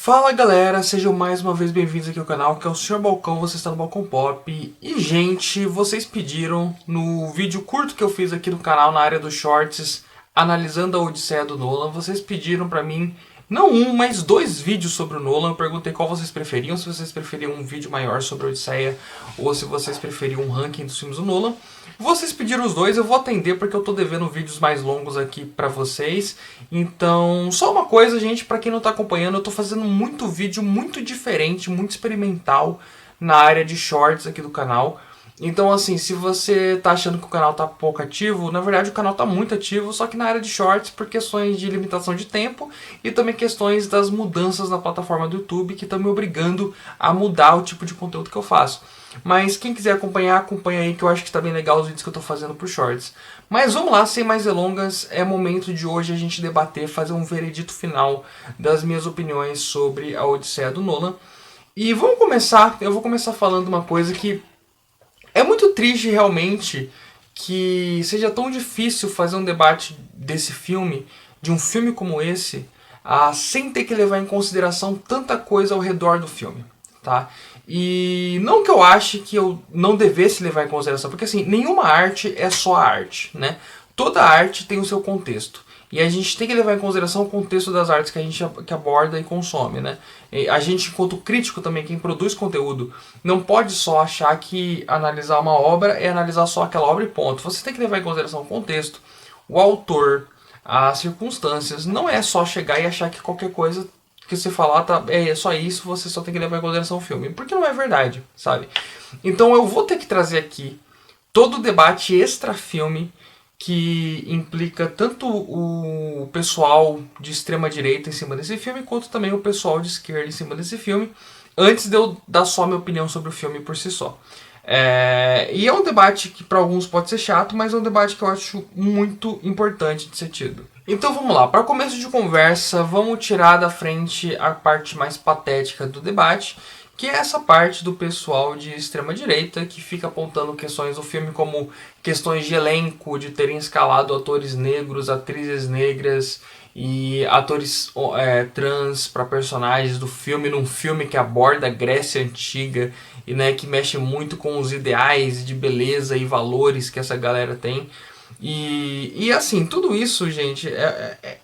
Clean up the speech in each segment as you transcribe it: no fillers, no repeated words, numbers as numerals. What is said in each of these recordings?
Fala galera, sejam mais uma vez bem-vindos aqui ao canal, que é o Sr. Balcão, você está no Balcão Pop. E gente, vocês pediram no vídeo curto que eu fiz aqui no canal, na área dos shorts, analisando a Odisseia do Nolan, vocês pediram pra mim, não um, mas dois vídeos sobre o Nolan. Eu perguntei qual vocês preferiam, se vocês preferiam um vídeo maior sobre a Odisseia ou se vocês preferiam um ranking dos filmes do Nolan. Vocês pediram os dois, eu vou atender porque eu tô devendo vídeos mais longos aqui pra vocês. Então, só uma coisa, gente, pra quem não tá acompanhando, eu tô fazendo muito vídeo muito diferente, muito experimental na área de shorts aqui do canal. Então, assim, se você tá achando que o canal tá pouco ativo, na verdade o canal tá muito ativo, só que na área de shorts por questões de limitação de tempo e também questões das mudanças na plataforma do YouTube que estão me obrigando a mudar o tipo de conteúdo que eu faço. Mas quem quiser acompanhar, acompanha aí que eu acho que tá bem legal os vídeos que eu tô fazendo pro shorts. Mas vamos lá, sem mais delongas, é momento de hoje a gente debater, fazer um veredito final das minhas opiniões sobre a Odisseia do Nolan. E vamos começar, eu vou começar falando uma coisa que é muito triste realmente que seja tão difícil fazer um debate desse filme, de um filme como esse, sem ter que levar em consideração tanta coisa ao redor do filme, tá? E não que eu ache que eu não devesse levar em consideração, porque assim, nenhuma arte é só a arte, né? Toda arte tem o seu contexto. E a gente tem que levar em consideração o contexto das artes que a gente aborda e consome, né? E a gente, enquanto crítico também, quem produz conteúdo, não pode só achar que analisar uma obra é analisar só aquela obra e ponto. Você tem que levar em consideração o contexto, o autor, as circunstâncias. Não é só chegar e achar que qualquer coisa que você falar é só isso, você só tem que levar em consideração o filme. Porque não é verdade, sabe? Então eu vou ter que trazer aqui todo o debate extra-filme que implica tanto o pessoal de extrema direita em cima desse filme, quanto também o pessoal de esquerda em cima desse filme, antes de eu dar só minha opinião sobre o filme por si só. E é um debate que para alguns pode ser chato, mas é um debate que eu acho muito importante de ser tido. Então vamos lá, para começo de conversa, vamos tirar da frente a parte mais patética do debate, que é essa parte do pessoal de extrema-direita que fica apontando questões do filme como questões de elenco, de terem escalado atores negros, atrizes negras e atores trans para personagens do filme, num filme que aborda a Grécia Antiga e né, que mexe muito com os ideais de beleza e valores que essa galera tem. E assim, tudo isso, gente,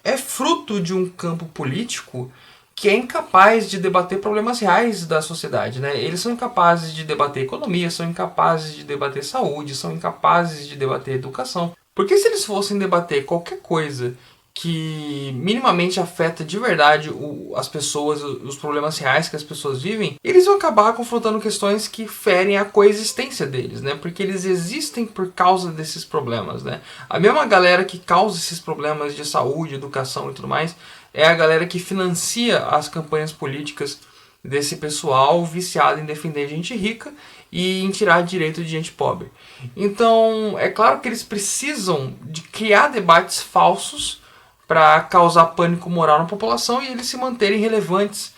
é fruto de um campo político que é incapaz de debater problemas reais da sociedade, né? Eles são incapazes de debater economia, são incapazes de debater saúde, são incapazes de debater educação. Porque se eles fossem debater qualquer coisa que minimamente afeta de verdade as pessoas, os problemas reais que as pessoas vivem, eles vão acabar confrontando questões que ferem a coexistência deles, né? Porque eles existem por causa desses problemas, né? A mesma galera que causa esses problemas de saúde, educação e tudo mais, é a galera que financia as campanhas políticas desse pessoal viciado em defender gente rica e em tirar direito de gente pobre. Então, é claro que eles precisam de criar debates falsos para causar pânico moral na população e eles se manterem relevantes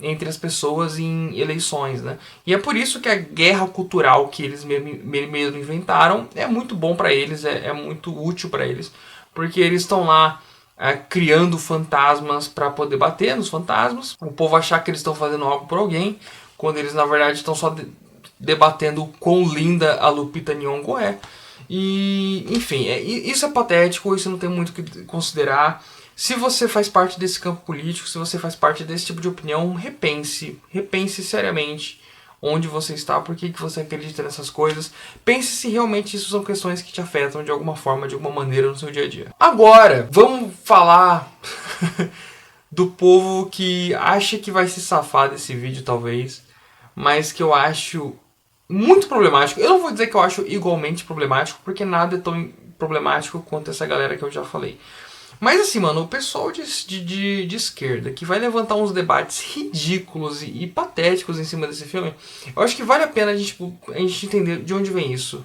entre as pessoas em eleições, né? E é por isso que a guerra cultural que eles mesmo inventaram é muito bom para eles, é muito útil para eles, porque eles estão lá criando fantasmas para poder bater nos fantasmas, o povo achar que eles estão fazendo algo por alguém, quando eles na verdade estão só debatendo o quão linda a Lupita Nyong'o é. E enfim, isso é patético, isso não tem muito o que considerar. Se você faz parte desse campo político, se você faz parte desse tipo de opinião, repense seriamente onde você está, por que você acredita nessas coisas. Pense se realmente isso são questões que te afetam de alguma forma, de alguma maneira no seu dia a dia. Agora, vamos falar do povo que acha que vai se safar desse vídeo, talvez, mas que eu acho muito problemático. Eu não vou dizer que eu acho igualmente problemático, porque nada é tão problemático quanto essa galera que eu já falei. Mas assim, mano, o pessoal de esquerda que vai levantar uns debates ridículos e patéticos em cima desse filme, eu acho que vale a pena a gente entender de onde vem isso,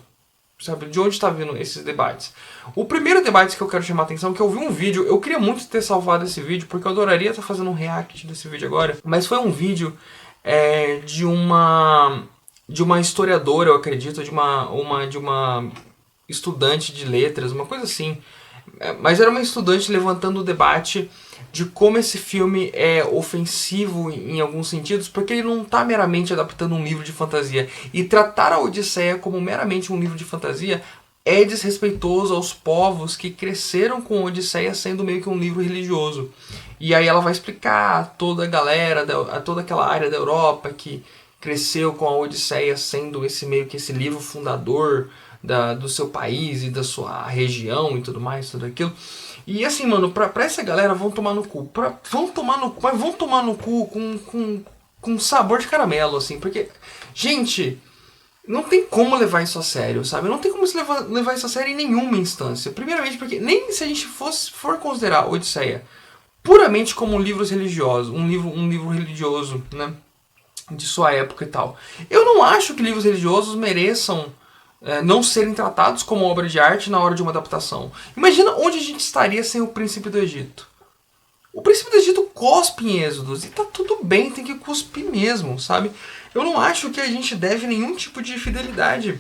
sabe? De onde está vindo esses debates. O primeiro debate que eu quero chamar a atenção é que eu vi um vídeo, eu queria muito ter salvado esse vídeo, porque eu adoraria estar fazendo um react desse vídeo agora, mas foi um vídeo de uma historiadora, eu acredito, de uma estudante de letras, uma coisa assim. Mas era uma estudante levantando o debate de como esse filme é ofensivo em alguns sentidos, porque ele não está meramente adaptando um livro de fantasia. E tratar a Odisseia como meramente um livro de fantasia é desrespeitoso aos povos que cresceram com a Odisseia sendo meio que um livro religioso. E aí ela vai explicar a toda a galera, a toda aquela área da Europa que cresceu com a Odisseia sendo esse meio que esse livro fundador do seu país e da sua região e tudo mais, tudo aquilo. E assim, mano, pra essa galera vão tomar no cu. Vão tomar no cu com sabor de caramelo, assim, porque, gente, não tem como levar isso a sério, sabe? Não tem como se levar isso a sério em nenhuma instância. Primeiramente porque nem se a gente for considerar a Odisseia puramente como um livro religioso, um livro religioso, né, de sua época e tal. Eu não acho que livros religiosos mereçam não serem tratados como obra de arte na hora de uma adaptação. Imagina onde a gente estaria sem o Príncipe do Egito. O Príncipe do Egito cospe em Êxodos, e tá tudo bem, tem que cuspir mesmo, sabe? Eu não acho que a gente deve nenhum tipo de fidelidade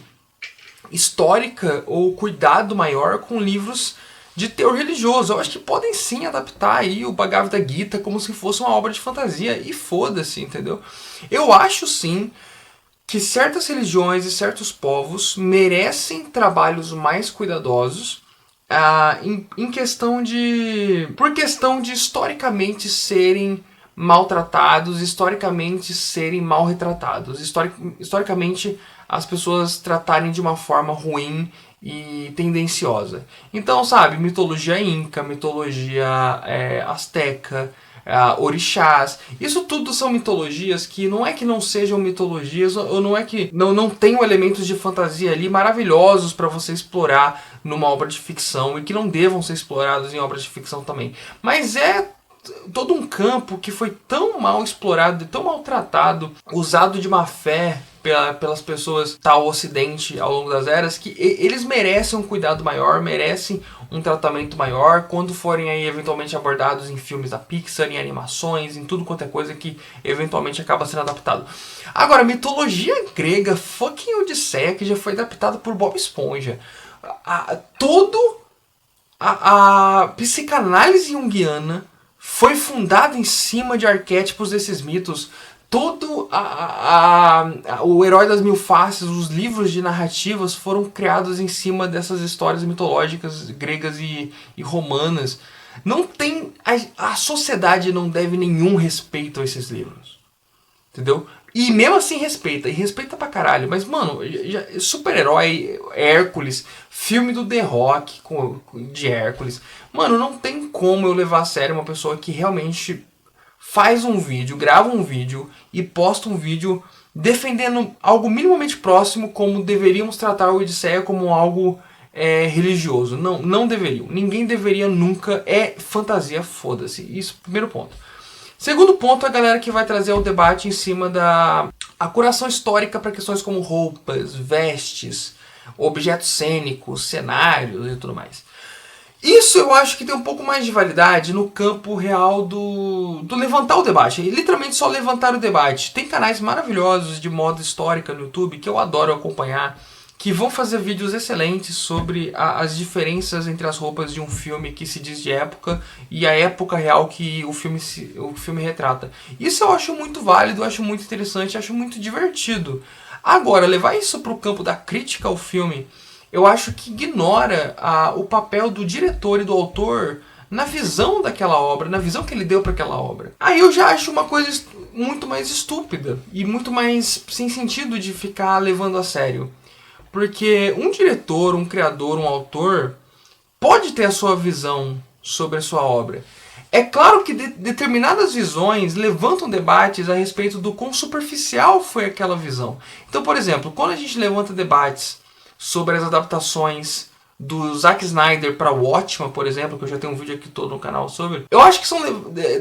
histórica ou cuidado maior com livros de teor religioso. Eu acho que podem sim adaptar aí o Bhagavad Gita como se fosse uma obra de fantasia, e foda-se, entendeu? Eu acho sim que certas religiões e certos povos merecem trabalhos mais cuidadosos por questão de historicamente serem maltratados, historicamente serem mal retratados, historicamente as pessoas tratarem de uma forma ruim e tendenciosa. Então, sabe, mitologia inca, mitologia asteca, orixás, isso tudo são mitologias que não sejam mitologias, ou não é que não tenham elementos de fantasia ali maravilhosos para você explorar numa obra de ficção e que não devam ser explorados em obras de ficção também. Mas é todo um campo que foi tão mal explorado, tão maltratado, usado de má fé pelas pessoas tal ocidente ao longo das eras, que eles merecem um cuidado maior, merecem um tratamento maior quando forem aí eventualmente abordados em filmes da Pixar, em animações, em tudo quanto é coisa que eventualmente acaba sendo adaptado. Agora, mitologia grega, fucking Odisseia, que já foi adaptada por Bob Esponja. A psicanálise junguiana foi fundada em cima de arquétipos desses mitos. Todo o Herói das Mil Faces, os livros de narrativas foram criados em cima dessas histórias mitológicas gregas e romanas. Não tem a sociedade não deve nenhum respeito a esses livros, entendeu? E mesmo assim respeita, e respeita pra caralho. Mas, mano, super-herói, Hércules, filme do The Rock de Hércules. Mano, não tem como eu levar a sério uma pessoa que realmente faz um vídeo, grava um vídeo e posta um vídeo defendendo algo minimamente próximo como deveríamos tratar a Odisseia como algo religioso. Não deveriam. Ninguém deveria nunca. É fantasia, foda-se. Isso, primeiro ponto. Segundo ponto, a galera que vai trazer o debate em cima da acuração histórica para questões como roupas, vestes, objetos cênicos, cenários e tudo mais. Isso eu acho que tem um pouco mais de validade no campo real do levantar o debate. E literalmente só levantar o debate. Tem canais maravilhosos de moda histórica no YouTube que eu adoro acompanhar, que vão fazer vídeos excelentes sobre as diferenças entre as roupas de um filme que se diz de época e a época real que o filme retrata. Isso eu acho muito válido, eu acho muito interessante, eu acho muito divertido. Agora, levar isso para o campo da crítica ao filme, eu acho que ignora o papel do diretor e do autor na visão daquela obra, na visão que ele deu para aquela obra. Aí eu já acho uma coisa muito mais estúpida e muito mais sem sentido de ficar levando a sério. Porque um diretor, um criador, um autor pode ter a sua visão sobre a sua obra. É claro que determinadas visões levantam debates a respeito do quão superficial foi aquela visão. Então, por exemplo, quando a gente levanta debates sobre as adaptações do Zack Snyder para Watchmen, por exemplo, que eu já tenho um vídeo aqui todo no canal sobre, eu acho que são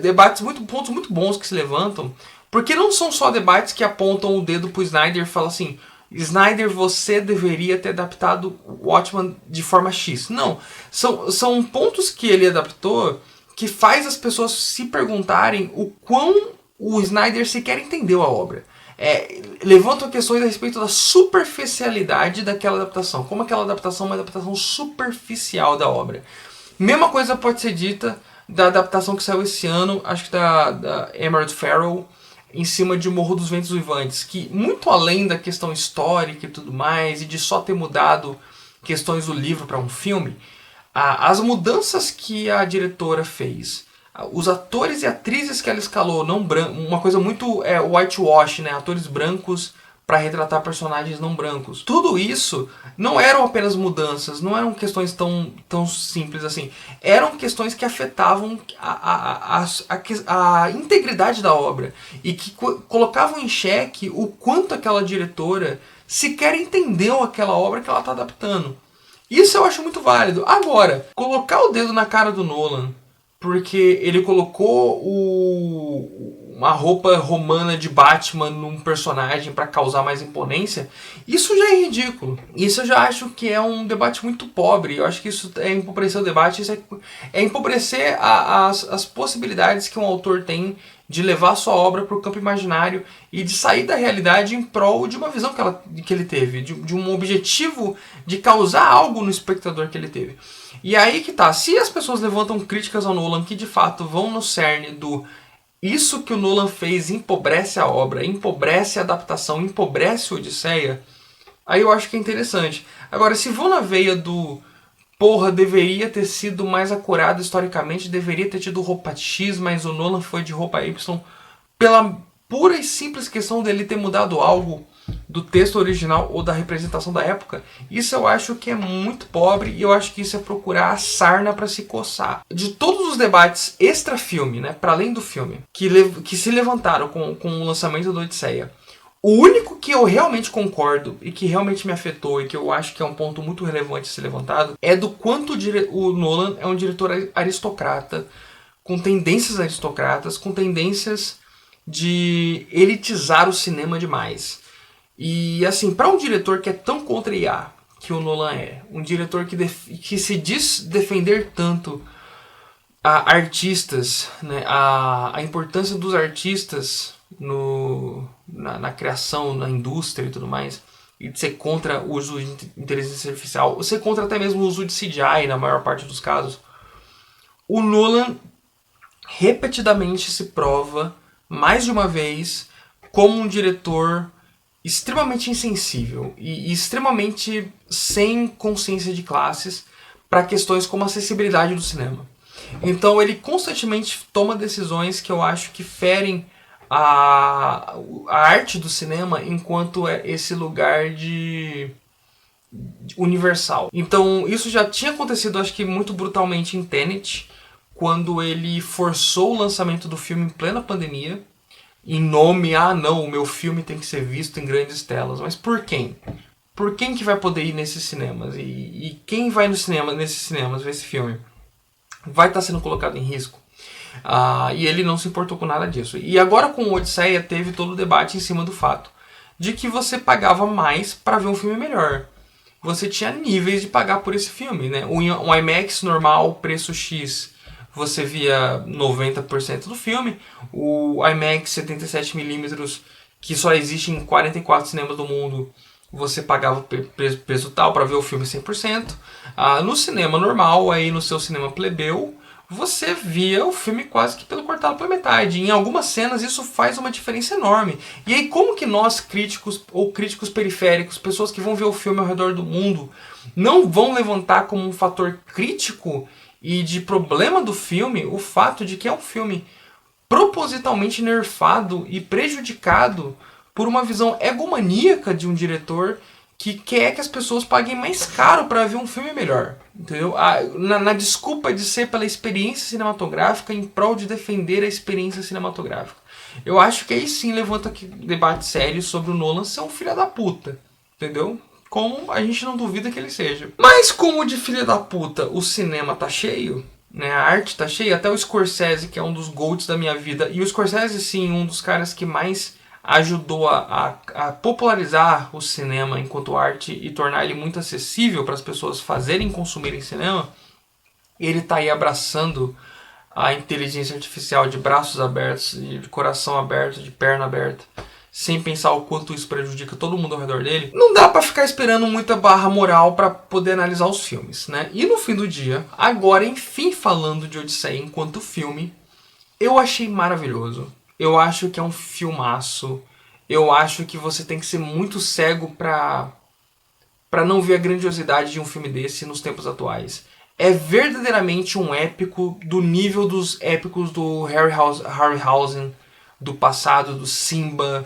debates pontos muito bons que se levantam, porque não são só debates que apontam o dedo pro Snyder e falam assim: Snyder, você deveria ter adaptado Watchmen de forma X. Não, são pontos que ele adaptou que faz as pessoas se perguntarem o quão o Snyder sequer entendeu a obra. Levantam questões a respeito da superficialidade daquela adaptação. Como aquela adaptação é uma adaptação superficial da obra. Mesma coisa pode ser dita da adaptação que saiu esse ano, acho que da Emerald Fennell, em cima de Morro dos Ventos Vivantes, que muito além da questão histórica e tudo mais, e de só ter mudado questões do livro para um filme, as mudanças que a diretora fez, os atores e atrizes que ela escalou, não uma coisa muito whitewash, né? Atores brancos para retratar personagens não brancos. Tudo isso não eram apenas mudanças, não eram questões tão simples assim. Eram questões que afetavam a integridade da obra e que colocavam em xeque o quanto aquela diretora sequer entendeu aquela obra que ela está adaptando. Isso eu acho muito válido. Agora, colocar o dedo na cara do Nolan porque ele colocou uma roupa romana de Batman num personagem para causar mais imponência, isso já é ridículo. Isso eu já acho que é um debate muito pobre. Eu acho que isso é empobrecer o debate, isso é empobrecer as possibilidades que um autor tem de levar a sua obra para o campo imaginário e de sair da realidade em prol de uma visão que ele teve, de um objetivo de causar algo no espectador que ele teve. E aí que tá, se as pessoas levantam críticas ao Nolan que de fato vão no cerne do isso que o Nolan fez empobrece a obra, empobrece a adaptação, empobrece o Odisseia, aí eu acho que é interessante. Agora, se vão na veia do porra, deveria ter sido mais acurado historicamente, deveria ter tido roupa X, mas o Nolan foi de roupa Y, pela pura e simples questão dele ter mudado algo do texto original ou da representação da época, isso eu acho que é muito pobre e eu acho que isso é procurar a sarna para se coçar. De todos os debates extra-filme, né, para além do filme, que se levantaram com o lançamento do Odisseia, o único que eu realmente concordo e que realmente me afetou e que eu acho que é um ponto muito relevante a ser levantado é do quanto o Nolan é um diretor aristocrata, com tendências aristocratas, com tendências de elitizar o cinema demais. E assim, para um diretor que é tão contra IA que o Nolan é, um diretor que se diz defender tanto artistas, né, a importância dos artistas na criação, na indústria e tudo mais, e de ser contra o uso de inteligência artificial, ser contra até mesmo o uso de CGI na maior parte dos casos, o Nolan repetidamente se prova, mais de uma vez, como um diretor extremamente insensível e extremamente sem consciência de classes para questões como a acessibilidade do cinema. Então ele constantemente toma decisões que eu acho que ferem a arte do cinema enquanto é esse lugar de universal. Então isso já tinha acontecido, acho que muito brutalmente em Tenet, quando ele forçou o lançamento do filme em plena pandemia, em nome, não, o meu filme tem que ser visto em grandes telas. Mas por quem? Por quem que vai poder ir nesses cinemas? E quem vai nesses cinemas ver esse filme? Vai estar sendo colocado em risco. E ele não se importou com nada disso. E agora com o Odisseia teve todo o debate em cima do fato de que você pagava mais para ver um filme melhor. Você tinha níveis de pagar por esse filme, né? Um IMAX normal, preço X, você via 90% do filme. O IMAX 77mm, que só existe em 44 cinemas do mundo, você pagava preço tal para ver o filme 100%. No cinema normal, aí no seu cinema plebeu, você via o filme quase que pelo cortado pela metade. Em algumas cenas isso faz uma diferença enorme. E aí como que nós, críticos ou críticos periféricos, pessoas que vão ver o filme ao redor do mundo, não vão levantar como um fator crítico e de problema do filme o fato de que é um filme propositalmente nerfado e prejudicado por uma visão egomaníaca de um diretor que quer que as pessoas paguem mais caro para ver um filme melhor, entendeu? Na desculpa de ser pela experiência cinematográfica em prol de defender a experiência cinematográfica. Eu acho que aí sim levanta debate sério sobre o Nolan ser um filho da puta, entendeu? Como a gente não duvida que ele seja. Mas como de filha da puta o cinema tá cheio, né, a arte tá cheia, até o Scorsese, que é um dos GOATs da minha vida, e o Scorsese sim, um dos caras que mais ajudou a popularizar o cinema enquanto arte e tornar ele muito acessível para as pessoas fazerem e consumirem cinema, ele tá aí abraçando a inteligência artificial de braços abertos, de coração aberto, de perna aberta, sem pensar o quanto isso prejudica todo mundo ao redor dele, não dá pra ficar esperando muita barra moral pra poder analisar os filmes, né? E no fim do dia, agora enfim falando de Odisseia enquanto filme, eu achei maravilhoso. Eu acho que é um filmaço. Eu acho que você tem que ser muito cego pra não ver a grandiosidade de um filme desse nos tempos atuais. É verdadeiramente um épico do nível dos épicos do Harryhausen, do passado, do Simba,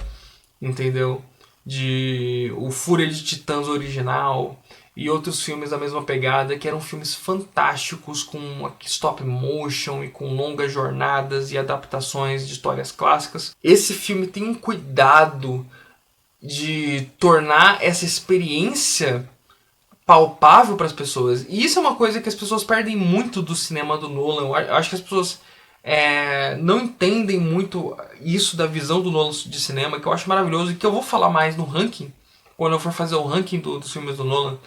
entendeu? De o Fúria de Titãs original e outros filmes da mesma pegada, que eram filmes fantásticos com stop motion e com longas jornadas e adaptações de histórias clássicas. Esse filme tem um cuidado de tornar essa experiência palpável para as pessoas. E isso é uma coisa que as pessoas perdem muito do cinema do Nolan. Eu acho que as pessoas não entendem muito isso da visão do Nolan de cinema, que eu acho maravilhoso e que eu vou falar mais no ranking. Quando eu for fazer o ranking dos filmes do Nolan,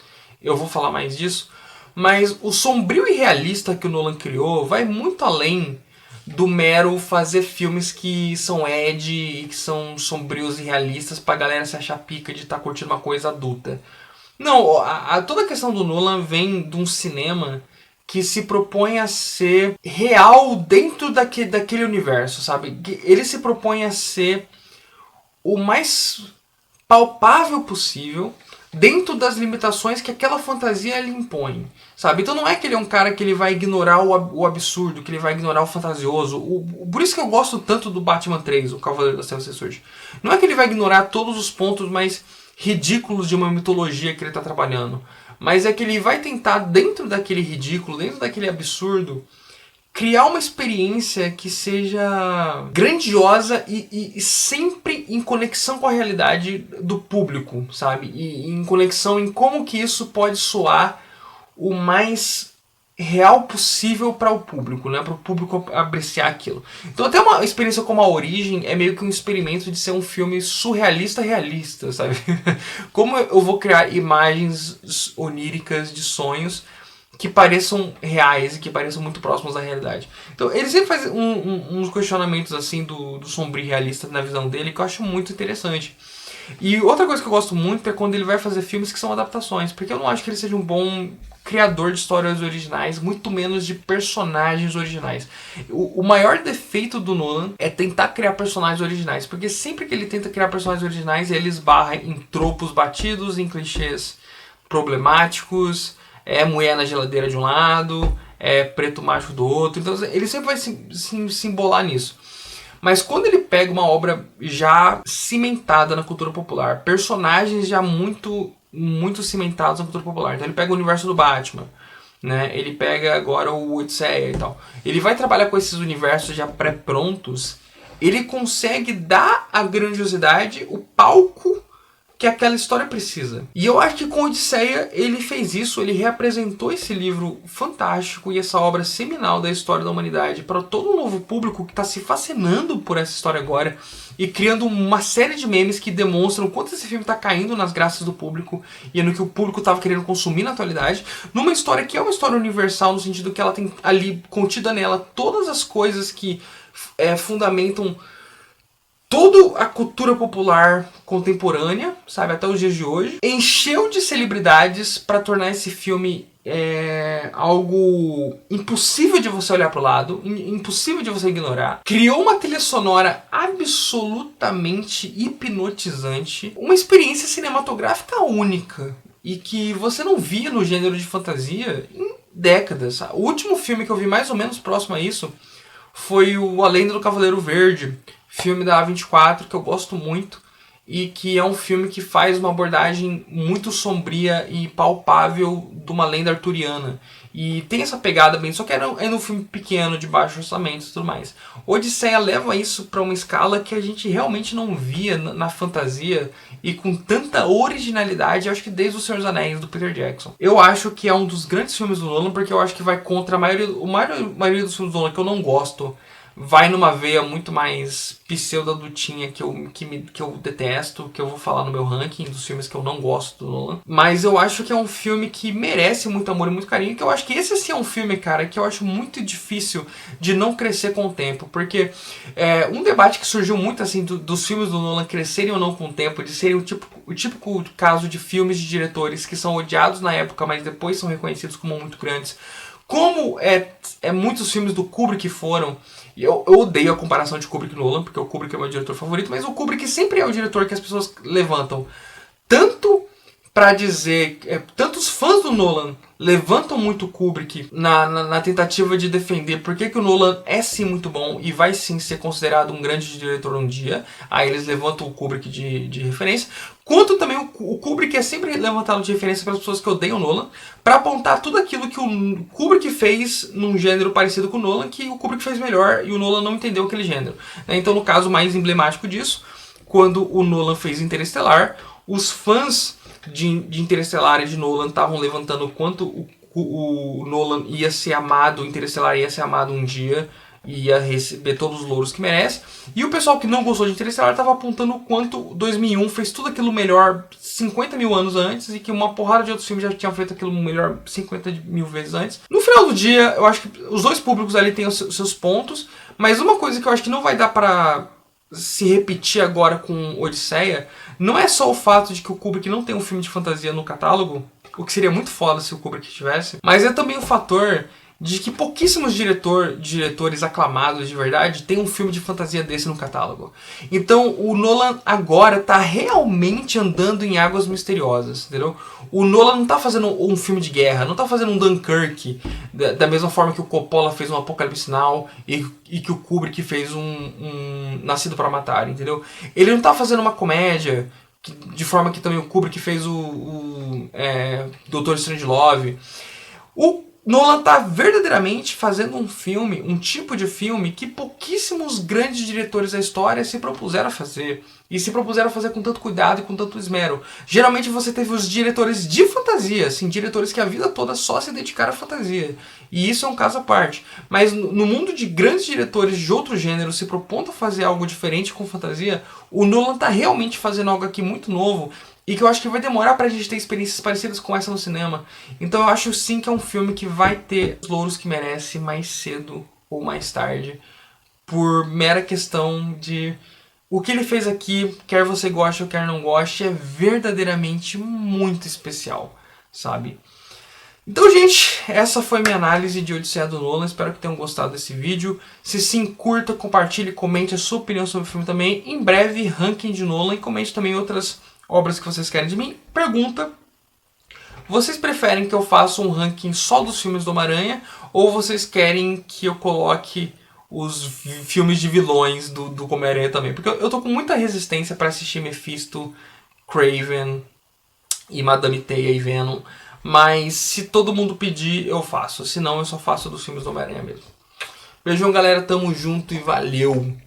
eu vou falar mais disso. Mas o sombrio e realista que o Nolan criou vai muito além do mero fazer filmes que são edgy e que são sombrios e realistas pra galera se achar pica de estar curtindo uma coisa adulta. Não, toda a questão do Nolan vem de um cinema que se propõe a ser real dentro daquele universo, sabe? Ele se propõe a ser o mais palpável possível dentro das limitações que aquela fantasia lhe impõe, sabe? Então não é que ele é um cara que ele vai ignorar o absurdo, que ele vai ignorar o fantasioso. Por isso que eu gosto tanto do Batman 3, o Cavaleiro das Trevas Ressurge. Não é que ele vai ignorar todos os pontos mais ridículos de uma mitologia que ele está trabalhando, mas é que ele vai tentar, dentro daquele ridículo, dentro daquele absurdo, criar uma experiência que seja grandiosa e sempre em conexão com a realidade do público, sabe? E em conexão em como que isso pode soar o mais real possível para o público, né? Para o público apreciar aquilo. Então até uma experiência como A Origem é meio que um experimento de ser um filme surrealista realista, sabe? Como eu vou criar imagens oníricas de sonhos que pareçam reais e que pareçam muito próximos da realidade. Então ele sempre faz uns questionamentos assim do sombrio realista na visão dele que eu acho muito interessante. E outra coisa que eu gosto muito é quando ele vai fazer filmes que são adaptações, porque eu não acho que ele seja um bom criador de histórias originais, muito menos de personagens originais. O maior defeito do Nolan é tentar criar personagens originais, porque sempre que ele tenta criar personagens originais, ele esbarra em tropos batidos, em clichês problemáticos, mulher na geladeira de um lado, preto macho do outro. Então ele sempre vai se embolar nisso. Mas quando ele pega uma obra já cimentada na cultura popular, personagens já muito cimentados na cultura popular, então ele pega o universo do Batman, né? Ele pega agora o Odisseia e tal. Ele vai trabalhar com esses universos já pré-prontos, ele consegue dar a grandiosidade, o palco que aquela história precisa. E eu acho que com Odisseia ele fez isso, ele reapresentou esse livro fantástico e essa obra seminal da história da humanidade para todo um novo público que está se fascinando por essa história agora e criando uma série de memes que demonstram o quanto esse filme está caindo nas graças do público e no que o público estava querendo consumir na atualidade, numa história que é uma história universal no sentido que ela tem ali contida nela todas as coisas que fundamentam toda a cultura popular contemporânea, sabe, até os dias de hoje, encheu de celebridades para tornar esse filme algo impossível de você olhar pro lado, impossível de você ignorar. Criou uma trilha sonora absolutamente hipnotizante, uma experiência cinematográfica única e que você não via no gênero de fantasia em décadas. O último filme que eu vi mais ou menos próximo a isso foi o A Lenda do Cavaleiro Verde, filme da A24 que eu gosto muito e que é um filme que faz uma abordagem muito sombria e palpável de uma lenda arturiana. E tem essa pegada bem, só que é um filme pequeno, de baixo orçamento e tudo mais. Odisseia leva isso para uma escala que a gente realmente não via na fantasia e com tanta originalidade, eu acho que desde O Senhor dos Anéis, do Peter Jackson. Eu acho que é um dos grandes filmes do Nolan, porque eu acho que vai contra a maioria dos filmes do Nolan que eu não gosto. vai numa veia muito mais pseudo-adultinha que eu detesto, que eu vou falar no meu ranking dos filmes que eu não gosto do Nolan. Mas eu acho que é um filme que merece muito amor e muito carinho, que eu acho que esse sim é um filme, cara, que eu acho muito difícil de não crescer com o tempo, porque um debate que surgiu muito, assim, dos filmes do Nolan crescerem ou não com o tempo, de serem o típico caso de filmes de diretores que são odiados na época, mas depois são reconhecidos como muito grandes, como muitos filmes do Kubrick foram. E eu odeio a comparação de Kubrick e Nolan, porque o Kubrick é meu diretor favorito, mas o Kubrick sempre é o diretor que as pessoas levantam. Tanto pra dizer... tantos fãs do Nolan levantam muito o Kubrick na tentativa de defender por que o Nolan é sim muito bom e vai sim ser considerado um grande diretor um dia. Aí eles levantam o Kubrick de referência. Quanto também o Kubrick é sempre levantado de referência para as pessoas que odeiam o Nolan, para apontar tudo aquilo que o Kubrick fez num gênero parecido com o Nolan, que o Kubrick fez melhor e o Nolan não entendeu aquele gênero. Então, no caso mais emblemático disso, quando o Nolan fez Interestelar, os fãs de Interestelar e de Nolan estavam levantando o quanto o Nolan ia ser amado, o Interestelar ia ser amado um dia, ia receber todos os louros que merece. E o pessoal que não gostou de Interestelar estava apontando o quanto 2001 fez tudo aquilo melhor 50 mil anos antes e que uma porrada de outros filmes já tinham feito aquilo melhor 50 mil vezes antes. No final do dia, eu acho que os dois públicos ali têm os seus pontos, mas uma coisa que eu acho que não vai dar pra se repetir agora com Odisseia não é só o fato de que o Kubrick não tem um filme de fantasia no catálogo, o que seria muito foda se o Kubrick tivesse, mas é também o fator de que pouquíssimos diretores aclamados de verdade têm um filme de fantasia desse no catálogo. Então o Nolan agora tá realmente andando em águas misteriosas, entendeu? O Nolan não tá fazendo um filme de guerra, não tá fazendo um Dunkirk, da mesma forma que o Coppola fez um Apocalipse Now e que o Kubrick fez um Nascido para Matar, entendeu? Ele não tá fazendo uma comédia, de forma que também o Kubrick fez o Dr. Strangelove. O Nolan tá verdadeiramente fazendo um filme, um tipo de filme que pouquíssimos grandes diretores da história se propuseram a fazer. E se propuseram a fazer com tanto cuidado e com tanto esmero. Geralmente você teve os diretores de fantasia, assim, diretores que a vida toda só se dedicaram à fantasia. E isso é um caso à parte. Mas no mundo de grandes diretores de outro gênero se propondo a fazer algo diferente com fantasia, o Nolan tá realmente fazendo algo aqui muito novo e que eu acho que vai demorar pra gente ter experiências parecidas com essa no cinema. Então eu acho sim que é um filme que vai ter os louros que merece mais cedo ou mais tarde. Por mera questão de... o que ele fez aqui, quer você goste ou quer não goste, é verdadeiramente muito especial, sabe? Então, gente, essa foi minha análise de Odisseia do Nolan. Espero que tenham gostado desse vídeo. Se sim, curta, compartilhe, comente a sua opinião sobre o filme também. Em breve, ranking de Nolan e comente também outras obras que vocês querem de mim. Pergunta: vocês preferem que eu faça um ranking só dos filmes do Homem-Aranha ou vocês querem que eu coloque os filmes de vilões do Homem-Aranha também? Porque eu tô com muita resistência pra assistir Mephisto, Craven e Madame Teia e Venom. Mas se todo mundo pedir, eu faço. Se não, eu só faço dos filmes do Homem-Aranha mesmo. Beijão, galera. Tamo junto e valeu!